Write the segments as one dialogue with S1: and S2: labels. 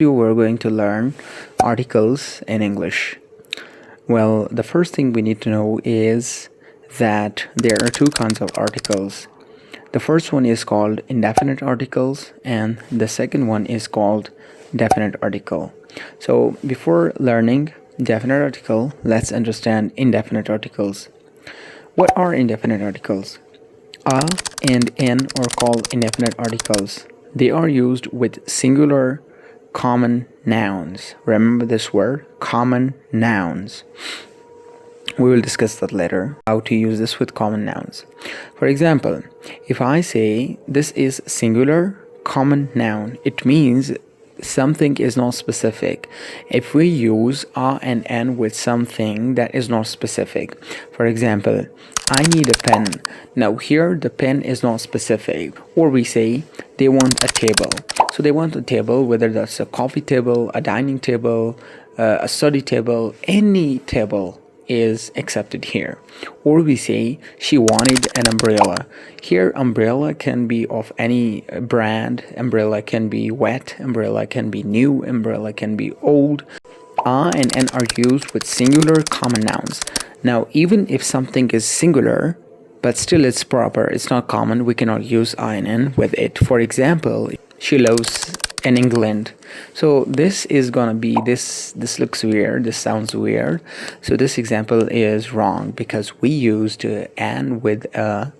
S1: We're going to learn articles in English. Well, the first thing we need to know is that there are two kinds of articles. The first one is called indefinite articles, and the second one is called definite article. So before learning definite article, let's understand indefinite articles. What are indefinite articles? A and N are called indefinite articles. They are used with singular common nouns. Remember this word, common nouns. We will discuss that later, how to use this with common nouns. For example, if I say this is singular common noun, it means something is not specific. If we use a and n with something that is not specific, for example, I need a pen. Now here the pen is not specific. Or we say they want a table. So they want a table, whether that's a coffee table, a dining table, a study table, any table is accepted here. Or we say she wanted an umbrella. Here umbrella can be of any brand. Umbrella can be wet, umbrella can be new, umbrella can be old. A and n are used with singular common nouns. Now even if something is singular but still it's proper, it's not common, we cannot use I and n with it. For example, she lives in England. So this is gonna be this looks weird, this sounds weird. So this example is wrong because we used an with a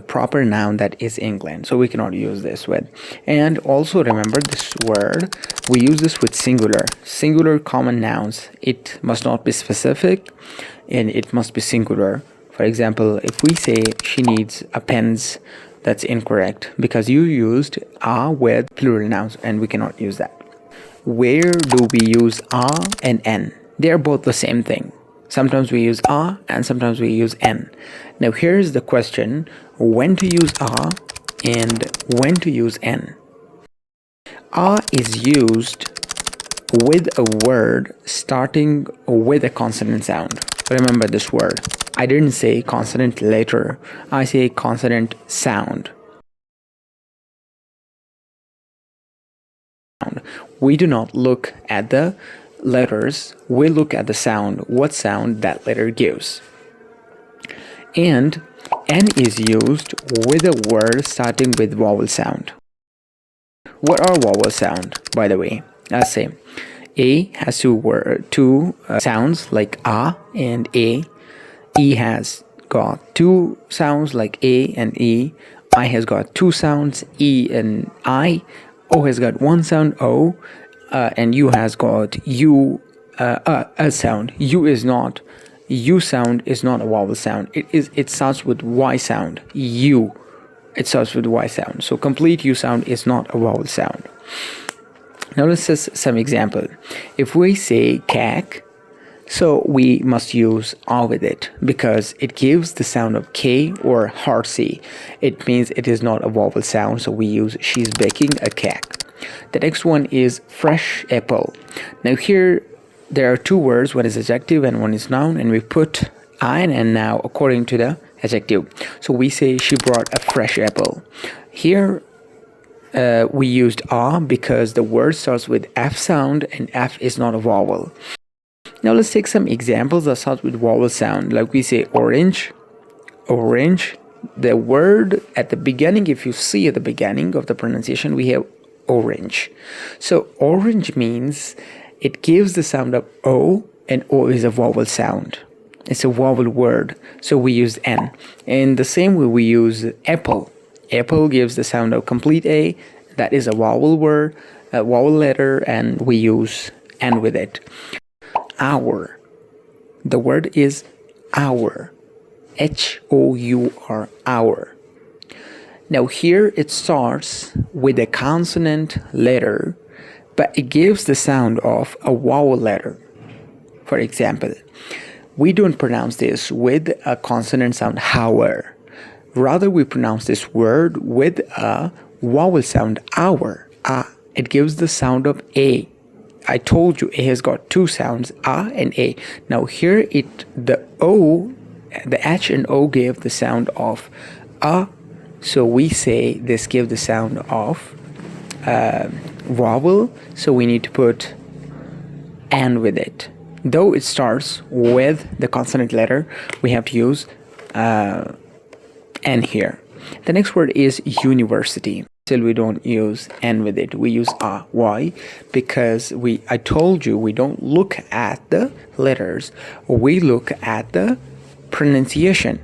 S1: proper noun that is England, so we cannot use this with. And also remember this word, we use this with singular common nouns. It must not be specific and it must be singular. For example, if we say she needs a pens, that's incorrect because you used a with plural nouns and we cannot use that. Where do we use a and n? They're both the same thing. Sometimes we use a and sometimes we use n. Now here's the question, when to use a and when to use n. A is used with a word starting with a consonant sound. Remember this word. I didn't say consonant letter, I say consonant sound. We do not look at the letters, we look at the sound, what sound that letter gives. And n is used with a word starting with vowel sound. What are vowel sound, by the way? Let's say A has two sounds like a and a. E has got two sounds like A and E. I has got two sounds, E and I. O has got one sound, O. And U has got U, a sound. U sound is not a vowel sound. It starts with Y sound. U. It starts with Y sound. So complete U sound is not a vowel sound. Now let's see some example. If we say cack, so we must use a with it because it gives the sound of K or hard C. It means it is not a vowel sound, so we use she's baking a cake. The next one is fresh apple. Now here there are two words, one is adjective and one is noun, and we put I and n now according to the adjective. So we say she brought a fresh apple. Here we used a because the word starts with F sound and F is not a vowel. Now let's take some examples that start with vowel sound. Like we say orange. The word at the beginning, if you see at the beginning of the pronunciation, we have orange. So orange means it gives the sound of O, and O is a vowel sound. It's a vowel word, so we use N. In the same way we use apple. Apple gives the sound of complete A, that is a vowel word, a vowel letter, and we use N with it. Hour. The word is hour. H-O-U-R, hour. Now here it starts with a consonant letter, but it gives the sound of a vowel letter. For example, we don't pronounce this with a consonant sound hour. Rather, we pronounce this word with a vowel sound hour. It gives the sound of A. I told you A has got two sounds, A and A. Now here the O, the H and O give the sound of A. So we say this gives the sound of vowel, so we need to put N with it. Though it starts with the consonant letter, we have to use N here. The next word is university. Still, we don't use N with it. We use A. Why? Because I told you we don't look at the letters. We look at the pronunciation.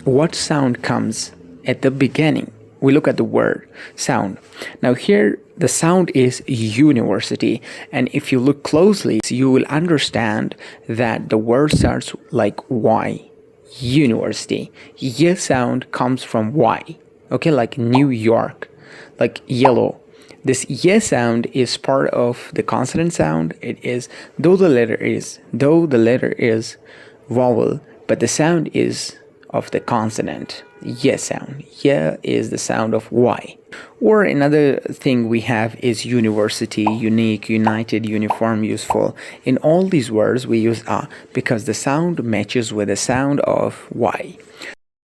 S1: What sound comes at the beginning? We look at the word sound. Now here the sound is university, and if you look closely you will understand that the word starts like Y. University. Y sound comes from Y. Okay, like New York, like yellow. This Y sound is part of the consonant sound. It is though the letter is vowel, but the sound is of the consonant. Y sound. Y is the sound of Y. Or another thing we have is university, unique, united, uniform, useful. In all these words we use A because the sound matches with the sound of Y.